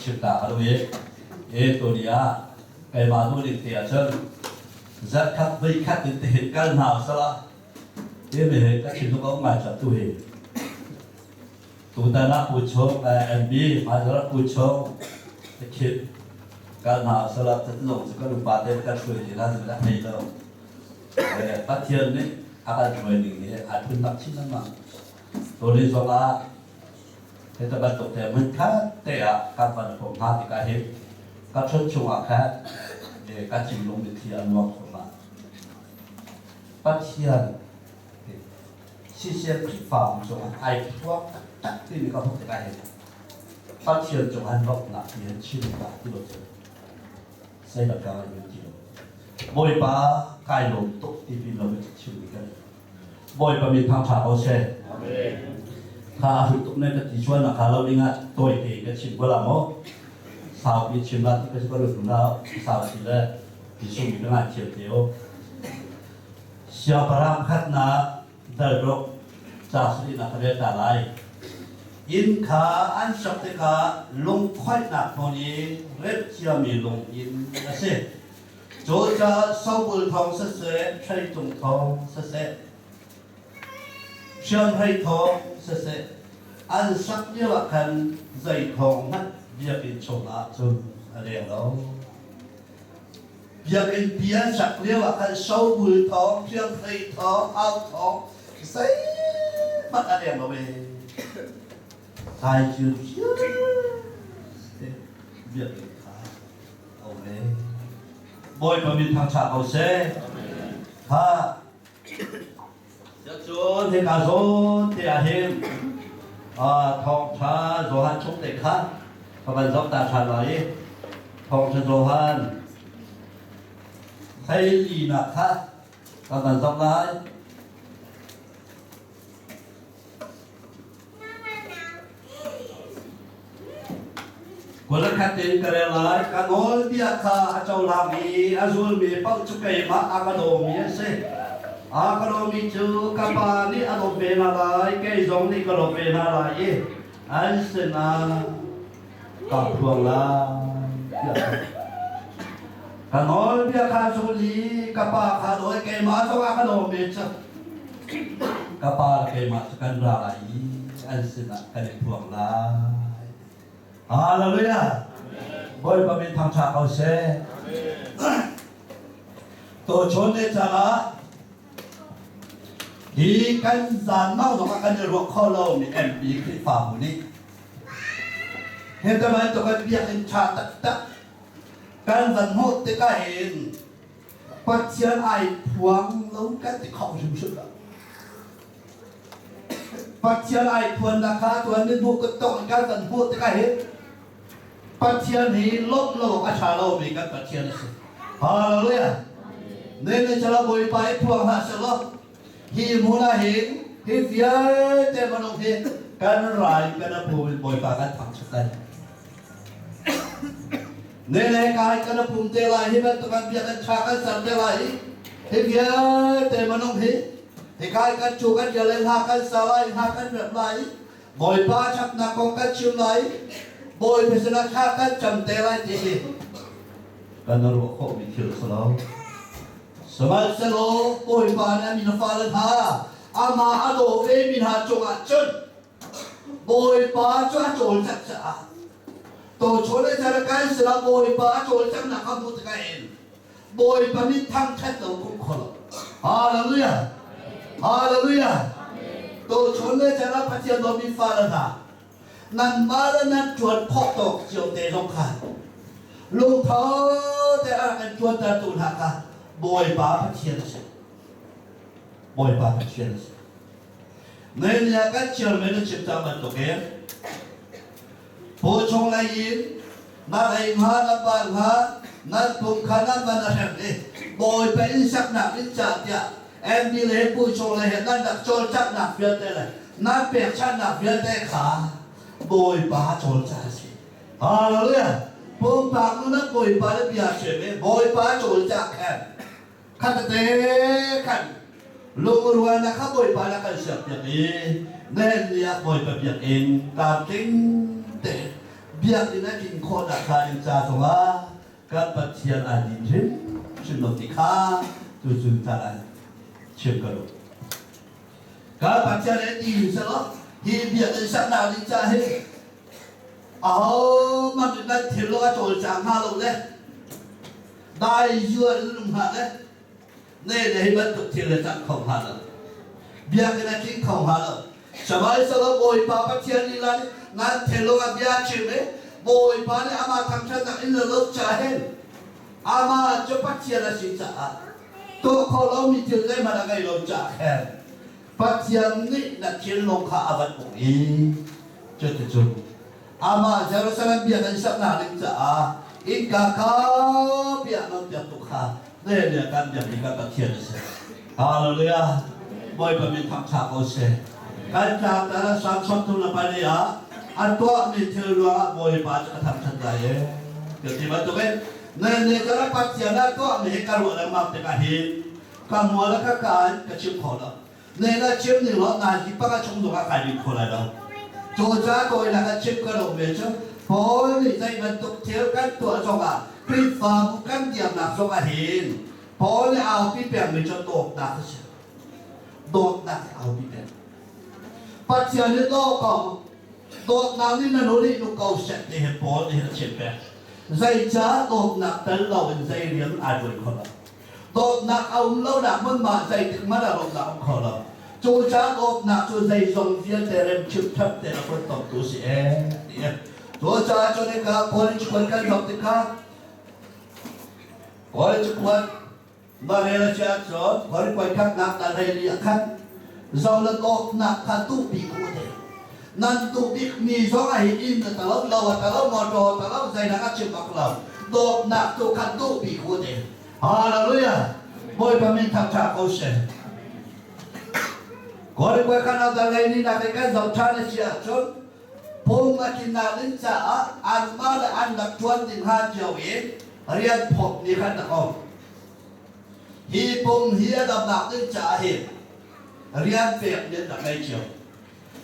chịu tạ đâu tôi đi cái mà tôi định tiền chân rất khắc với khắc đến tiền cái nào sao thế mình các chuyện nó mà chọn tôi chúng ta đã phụ trách MB mà rất phụ trách cái chuyện cái nào sao là tất dụng cái lục bát đấy cái chuyện gì là rất hay đâu phát triển đấy akan jual ini ada tak sih nama tulis soal kita bantu teman kan tiap kapan pun hati kahit kacut cuma kan kacing lom di tiang waktu sama phát triển систем phòng trong ai thuốc tất nhiên có một cái phát triển trong hành động là biến chuyển cả cái đồ chơi xây dựng cái gì mỗi ba cái lồng tốt thì vì nó mới chịu cái mỗi ba mình tham gia vào xeถ้าหุ่นตุ้มเนี่ยที่ชวนนะเราเนี่ยตัวเองก็ชิมก็ละมั้งสาวที่ชิมแล้วที่ก็จะก็รู้แล้วสาวที่เลยที่ชมอยู่งานเที่ยวเที่ยวเสียพลังขัดนะเดินรถจากสิ่งนั้นเรื่องอะไรอินขาอันสับเตกาลงค่อยหนักพอนี้เล็บเชี่ยมีลงอินนะสิโจจะสาวบุญทองเสษใช้จงทองเสษเชื่อให้ทองเสษอันสักเยอะกันใจทองนั้นเบียกินโชนะจนอะไรแล้วเบียกินเบียสักเยอะกันสาวบุญทองเชื่อให้ทองเอาทองใส่มันอะไรมาเว้ยตายจืดเชื่อเบียกินขาเอาเว้ยบอยมาบินทางชาเอาเซ่ถ้าจนที่การโซนที่อาเห็นทองชาโซฮันชงเด็กข้าพระบรรจบตาชาไหลทองชาโซฮันไทยลีนักข้าพระบรรจบไหลคนละคัดเต็มกันเลยกันโน้ตเบียร์ข้าเจ้าลามีอาซูลมีเป้าจุกเกยมาอากาโดมีเซ่อากาโดมีจูกับปานี่อารมณ์เป็นอะไรแกยงนี่ก็อารมณ์เป็นอะไรอันเสนากับพวงลากันโน้ตเบียร์ข้าสุลีกับปาข้าโดยแกมาสว่างอากาโดมีจ้ะกับปาแกมาสกันอะไรอันเสนากันพวงลาฮาเลลูยาบอยประมินทางชาเขาเซ่ตัวชนในจาระดีกันสานเมาตรงกันจะรวมข้อเรามีเอ็มบีคลิปฝ่ามือนี้เห็นแต่มันตัวกันเบียกันชาตักตักการสันโหดที่ก็เห็นปัจเจียนไอพวงลงกันที่เขาชุ่มชุดละปัจเจียนไอพวงราคาตัวนี้พวกก็ต้องการสันโหดที่ก็เห็นปัจเจียนนี้ลบโลกอาชาเรามีกันปัจเจียนสิฮาเลลูยาเน้นจะเราบริไปพวงหาสลบฮีมูนาเห็นฮีเฟียเจ้ามันองเห็นการรายกันพูดบริไปกันทำชุดนั้นเน้นกายกันพูดเจริญฮีมันต้องการเบียกันชากันสัมเจริญฮีเฟียเจ้ามันองเห็นฮีกายกันจูกันเจริญหากันสลายหากันแบบไหนบริไปชักนักกองกันชิวไหนบอยพิศนาข้ากันจำเตลัยจีกันนรกโคมิคิลสโลสมัยสโลบอยปานมินาฟาลธาอามาอโดเอมินาจงอาจุนบอยปาจ้าโจลจักษาตัวชนในสารการสละบอยปาโจลจักนักขบุตรกันบอยปามิทั้งแค่ตัวคุ้มครองฮาเลลูยาฮาเลลูยาตัวชนในสารพัฒน์โดมิฟาลธานั่นมาแล้วนั่นชวนพ่อตกเจียวเตะลงขาลุงเท้าแต่อาการชวนตาตุนหักบอยป้าพัชเชียนสิบอยป้าพัชเชียนสิเนี่ยกันเชื่อไม่ได้ชิมจำมันตัวเองผู้ชงไรยินนั่นไอ้หานั่นบ้านหานั่นปุ่มขานั่นบ้านอะไรนี่บอยไปอินสักหนักอินจัดเนี่ยเอ็มบีเลยผู้ชงไรเห็นนั่นดักโจรจักหนักเฟียเตเลยนั่นเปียกชันหนักเฟียเตขาบอยป้าโจรจ่าสิฮาเลลูยาปุ่มปากนั้นบอยป้าได้เบียร์เฉยบอยป้าโจรจ่าแค่ขัดเตะขัดลุงรวยนะครับบอยป้านักการเสียบอย่างนี้เน้นเนี่ยบอยป้าเบียร์เองตามจริงเตะบ biak ina kin kho na kha in cha songa kan pathian adin rim chin lo ti kha tu sun ta la chim ka lo kan pathian e ti sa lo hi biak in sa na din cha he mà mình đang thiếu lo chỗ chẳng ha lâu đấy đại dưa lùng hạ đấy nên để bắt tục thiếu là chẳng không hạ đâu bia cái này chính không hạ đâu sao vậy sao lo bồi pa bắt thiên đi lại ngàn thiếu lo bia chịu đấy bồi pa này ama thằng chân là in lớp trả hết ama cho bắt thiên là gì trả tôi khó lo mình thiếu đấy mà là cái lo trả hết bắt thiên này là thiên long hạ vật bụng ý cho tự chung ama Jerusalem biar dan sabna ling ca ika ka biar non biar tukha ne dia kan biar dikata tiada se haleluya boy pamin tham cha ko se kan cha ta sam sam tu la pa ya an to ni thilwa boy pa cha tham chan da ye ke ti ba to ben ne ka pa tiada to ni ka ru la ma te ka hi ka mo la ka ka chim kho la ne la chim ni lo na ji pa ka chung do ka ka ni kho la đâu chỗ cha tôi là cái chip cơ động về chứ phối thì dây vận tục thiếu các tuổi cho cả khi phàm các điểm là cho cả hiện phối là ao bị bèn mình cho đột đạt ao bị bèn phát triển đến đó còn đột nào nên là nó đi nó cầu sẽ để hiện phối để hiện chip bèn dây cha đột nạp tới lâu bên dây liếm ai đuổi khó lắm đột nạp ông lâu nạp mất mà dây thực mất là đột nạp ông khó lắm chú cha đột nạp chú dây dòng phía để em chụp thấp để nó phân tổng tu sĩ chú cha cho nên cả con chú con cái học thì khác con chú con mà đây là cha cho con quay khác nạp là đây là khác dòng là đột nạp khá tu bị cụ thể nên tu bị mì gió ngày in là ta lâu lâu ta lâu mò trò ta lâu dây là các chụp bạc lâu đột nạp tu khá tu bị cụ thể hallelujah mỗi bà mình tham gia câu chuyện có được quay khăn nào ta lấy đi là cái dòng cha này chia chốn phong mà kinh nào đến cha ăn mà là ăn đặc chuan tình han chiều ấy riêng phục đi khăn đặc không hi phong hi đầm nạp đến cha hi riêng việc đến đặc này chiều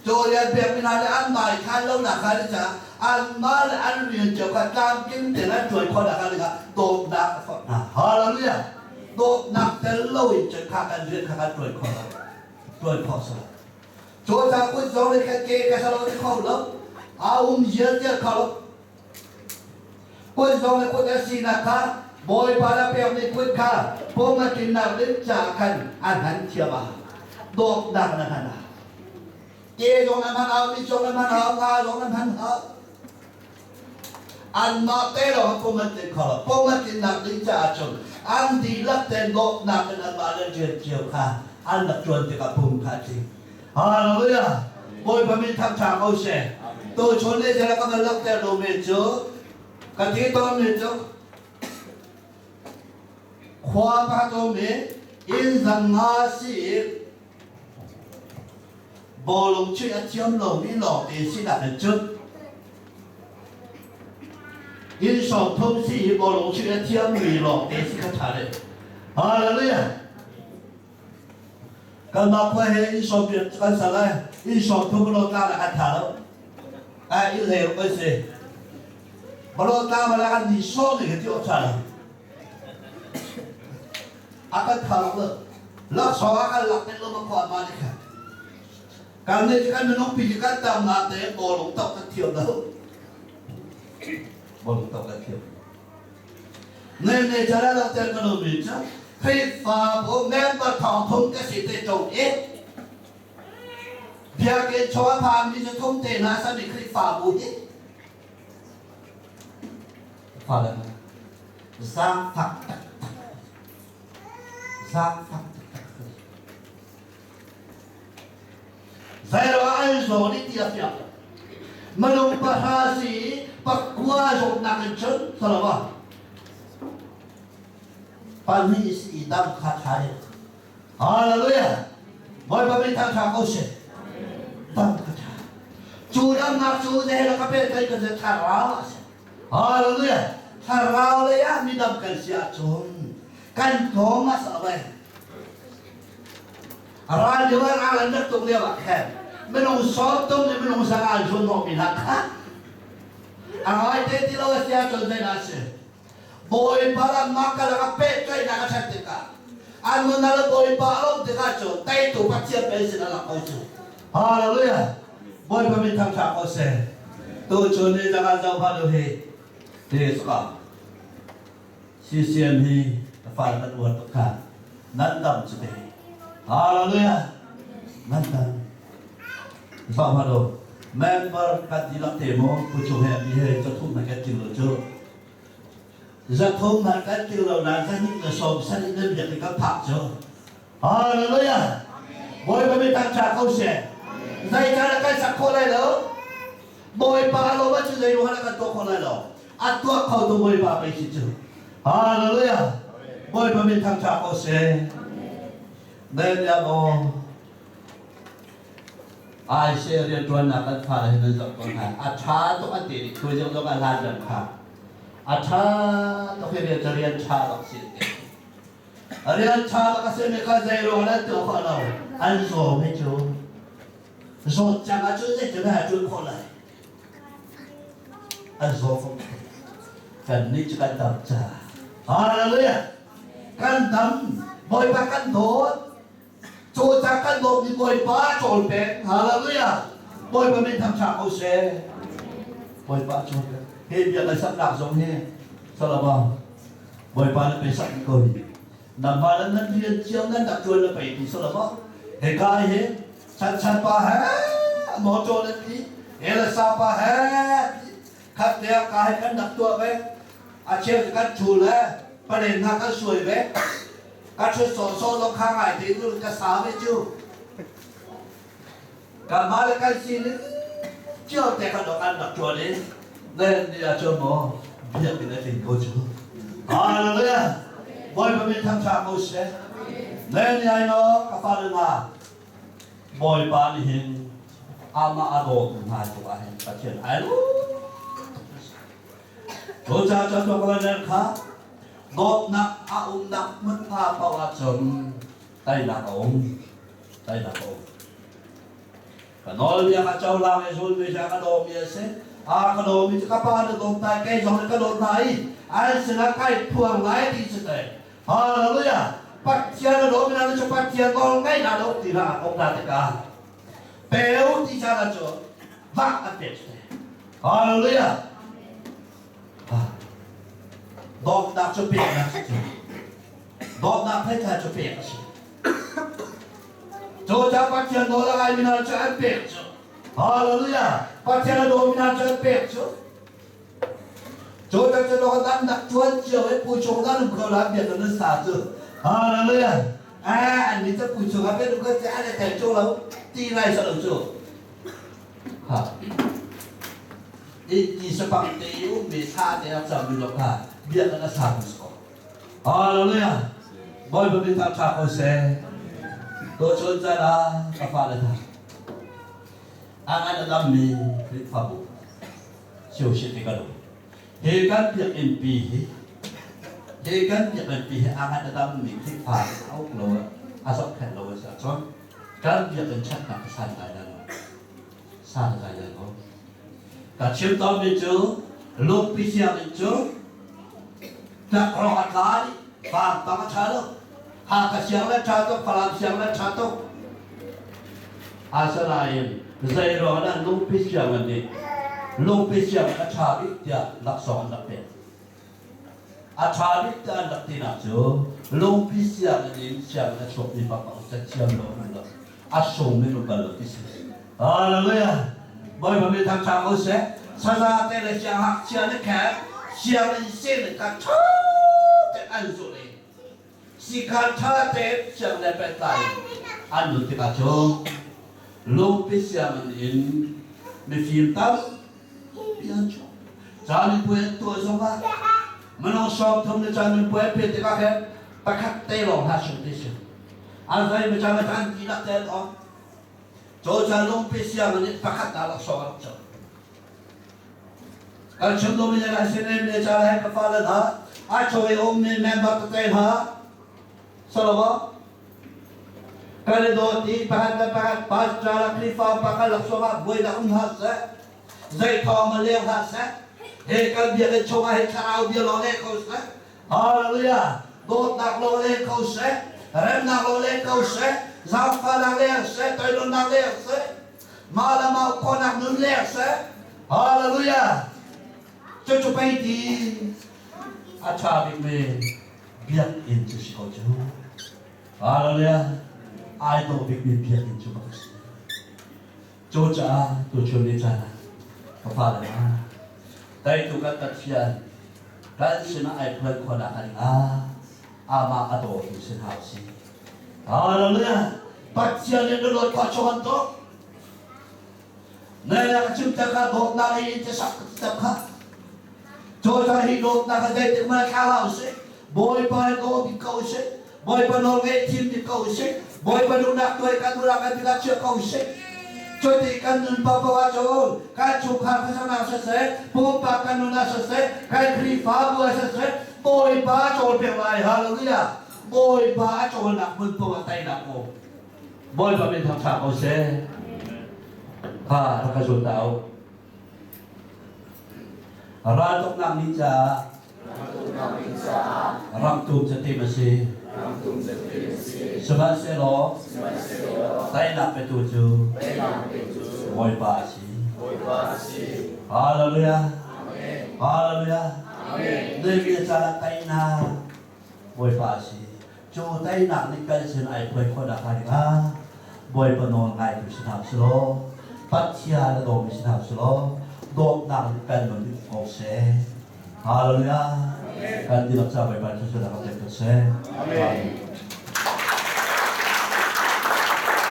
cho riêng việc mình là ăn mày khăn lâu là khăn đến cha ăn mà là ăn riêng chiều khăn cam kim để nó chuột con là khăn là tôm đặc phật hallelujah tôm đặc tới lâu chỉ khăn ăn riêng khăn chuột con rồi khó sợ chỗ ta quyết gió lên cái kê cái sao nó khó lắm giết chết khó lắm quyết gió lên quyết cái gì là khác bồi para bèo đi quyết khác phong mà kinh nào đến trả khăn ăn hắn chia ba đột đặc là khăn à kê giống ăn hắn áo đi giống ăn hắn áo nga giống ăn hắn áo ăn mà té rồi phong mà tiền khó lắm phong mà kinh nào đến trả chồng ăn thì lắc tiền đột đặc là ăn mà lên chuyện chiều khác ăn đặt chuẩn thì cả phùng khả chi hallelujah mỗi bà mình tham gia câu xe tôi trốn lên cho các bạn lắc theo đồ miền trước cả tí tôi miền trước khoa ba tô miền in rằng ngã sĩ bồ lồng chuyện chiếm lồng đi lọ để xin đặt được trước in sòng thông sĩ bồ lồng chuyện chiếm mì lọ để xin khách trả đấy hallelujah cái mà quay hệ in sòng việc cái sao đây in sòng thông bồ ta là ăn thả đâu in lều cái gì bồ ta mà là ăn đi số thì cái chỗ trả đâu cái thả đâu lắc xóa cái lắc cái lông mà khoan mà đi cả cái này cái mình không bị cái tầm nào để bồ lồng tóc cái thiểu đâu bồ lồng tóc cái thiểu nên cho nên là tên cái đồ mình chứ khi phá bộ men và thòng thông cái gì để trồng ít việc cái cho phàm đi cho thông tiền là sao để khi phá bộ ít phá là giang phật saya doa zo di tiap tiap menung bahasi pakwa zo nak chen salawa pani isi dam khathai hallelujah moi ba mi thang thang ko se dam khatha chu dam nak chu de la ka pe kai ka se thara hallelujah thara le ya mi dam kan sia chun kan thomas away Arah dia orang alam nak tu dia bakal. Menung sotom ni menung sangat jono minat. Angai te ti lo sia chon dai na se. Boy para maka la pe kai na ka chat ka. An mun na lo boy pa lo te ka cho tai tu pa chia pe se na la ko chu. Hallelujah. Boy pa mi tham cha ko se. Tu chon ni da ka zau pa lo he. Te ska. Si sian hi fa ta tu ta ka. Nan dam chu te. Hallelujah. Nan dam. Fa ma lo. Member kat di lak temo ku chu he mi he cho thum na ka ti lo chu. Za thum na ka ti lo na sa ni na som sa ni na bi ka phak chu. Hallelujah. Boy ba mi ta cha ko se. Zai cha la ka sa ko lai lo. Boy pa lo ba chu zai lo ha ka to ko lai lo. A to ko to boy pa pe chi chu. Hallelujah. Boy ba mi ta cha ko se. Nên ya mo ai sẽ ria tuan nak kan phá hình dọc con này à cha to anh đi thôi dọc anh làm được phá à cha to khi ria ria cha lọc xịt ria cha lọc cái gì cái gì rồi đó tự khó đâu anh rồi mấy chú rồi chẳng có chút gì chứ là chút khó lại anh rồi không cần ní chứ cần tập cha hallelujah cần tâm bồi bác cần tốt cho cha căn bộ đi bồi bá trộn bẹt, hallelujah, bồi bá mình tham gia câu xe, bồi bá trộn bẹt, hiện giờ là sắp đặt giống he, sao là bao, bồi bá nó bị sắp coi, nằm ba nó ngân viên chiếu ngân đặt trộn nó bị thì sao là bao, hệ cái he, chăn chăn ba he, mỏ trộn lên đi, hệ là sao ba he, khát đeo cái căn đặt trộn về, à treo cái căn chùa lên, ba đền thang căn suối về. Các chú sổ nó khá ngại thì nó cả sáu với chú cả má là cái gì nữa chưa thể có được ăn đặc trùa đấy nên đi là cho nó biết cái này thì cô chú hallelujah boy mà mình tham gia câu sẽ nên như ai nó các pha lên à boy ba đi hình ama ado cũng hai tụi anh phát triển ai luôn tôi cha cho tôi có nên khác Gop nak nak mất pha bao chồng tay là ống và nói bây giờ các cháu làm cái rồi bây giờ các đồ bây giờ cái đồ bây giờ các bạn được đồng tay cái giống cái đồ này anh sẽ là cái thuồng lái thì sẽ thế hallelujah bắt chia cái đồ bây giờ cho bắt chia con cái nào đâu thì là ông ta tất cả béo thì sao là chỗ vác cái tiền hallelujah Dog nak cho pek nak situ. Dog nak thấy thay cho pek situ. Cho cha pathian đó là ai mình cho anh pek cho. Hallelujah. Pathian là đồ mình cho anh pek cho. Cho cha cho đó đang đặt chuan chiều ấy bùi chồng đang được gọi là biệt là nó xả chứ. Hallelujah. À anh ấy sẽ bùi chồng là biết được cái cha này thèm cho lắm. Tí này sợ được chưa? Hả? Ý sẽ bằng tiêu bị xa thì làm sao mình được hả? Biết là nó sao rồi. Hallelujah. Boy bà mình tham gia câu xe. Tôi chôn ra là các phá lên thằng. Anh đã đâm mì đi phá bụng. Siêu xịt thì cả đủ. Hề gắn việc in bì. Hề gắn việc in bì. Anh đã đâm mì đi phá ốc lỗ. À sốc khẹn lỗ sẽ chôn. Gắn việc in chắc là sàn lại là nó. Sàn lại là nó. Cả chiếm tóm bên chú. Lúc bí xe bên chú. Nak kalau kat lari, faham tak calo. Ha kasiang le catok, falam siang le catok. Asal lain, zairo na lumpis siang ni, lumpis siang na cabi dia laksong nak pet. A cabi dia nak tina jo, lumpis siang ni siang na sok ni papa usah siang lo mana. Asong ni lupa lo tisi. Hallelujah. Boy kami tak campur se, sasa tele siang hak siang ni kat. Siang ni sen dekat chat anzu ni. Si kata te siang ni petai. Anzu kita jom. Lumpis siang ni me film tam. Biar jom. Jangan buat tu semua. Menang shop thom ni jangan buat pet dekat kan. Pakat te long hasil desa. Azai macam macam tidak te long. Jodoh lumpis siang ni pakat dalam soal jom. Kalau contoh menjadi sini menjadi hai kepala dah, acoi om ni member tertain ha, selalu. Kalau doti pahat pas cara klifa pakal laksoma boleh dah unhas, zai thom melihat has, hệ căn biệt hệ chồng hệ khảo biệt lo lên câu sẽ hallelujah đốt nạc lo lên câu sẽ rem nạc lo lên câu sẽ giao pha nạc lên sẽ tôi luôn nạc lên sẽ mà là mau con nạc nương lên sẽ hallelujah cho chụp bay đi cha bị mê biết in chú sĩ câu chú hallelujah ai đâu biết biết biết in chú bác sĩ cho cha tôi cho nên cha có phải là đây tu kan tatfian kan sina ai plan ko na kan ama ato tu sin hausi hallelujah patsia ne do ko chon to ne la chim ta ka dok na hi te sak ta kha cho ta hi dok na ka dei te ma ka la se boy pa ko bi ko se boy pa no ge tim ti ko se boy pa no nak toi ka tu la ka ti la che ko se cho thì căn nun papa wa cho cái chụp hàng cái sao nào sẽ bố bà căn nun là sẽ cái khi phá bùa sẽ bồi bá cho việc lại hallelujah bồi bá cho nặng mừng tôi tay nặng cổ bồi bá bên thằng thằng ô sẽ thằng cái chuột đạo ra tốc nặng đi cha răng tụm sẽ tìm mà gì sebab selo tay nak petuju boy pasi hallelujah hallelujah nơi kia cha tay na boy pasi cho tay nak ni kan sin ai boy ko da ka boy panon ngai tu sin hab selo patia da do sin hab selo dok nak kan man ni ko se hallelujah kan di laksa boy pasi sudah ka se amen